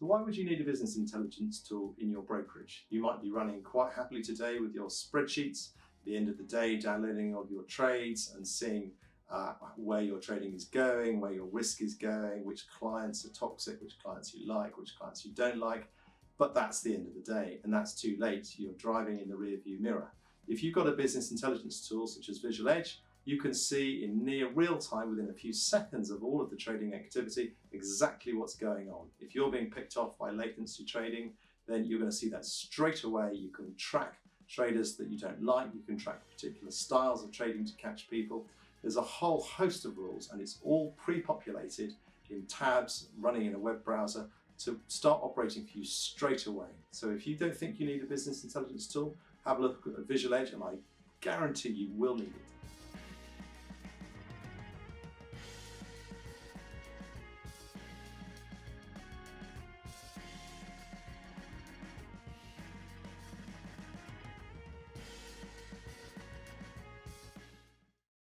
So why would you need a business intelligence tool in your brokerage? You might be running quite happily today with your spreadsheets, at the end of the day downloading all of your trades and seeing where your trading is going, where your risk is going, which clients are toxic, which clients you like, which clients you don't like. But that's the end of the day, and that's too late. You're driving in the rearview mirror. If you've got a business intelligence tool such as Visual Edge, you can see in near real time, within a few seconds of all of the trading activity, exactly what's going on. If you're being picked off by latency trading, then you're going to see that straight away. You can track traders that you don't like. You can track particular styles of trading to catch people. There's a whole host of rules, and it's all pre-populated in tabs running in a web browser to start operating for you straight away. So if you don't think you need a business intelligence tool, have a look at Visual Edge, and I guarantee you will need it.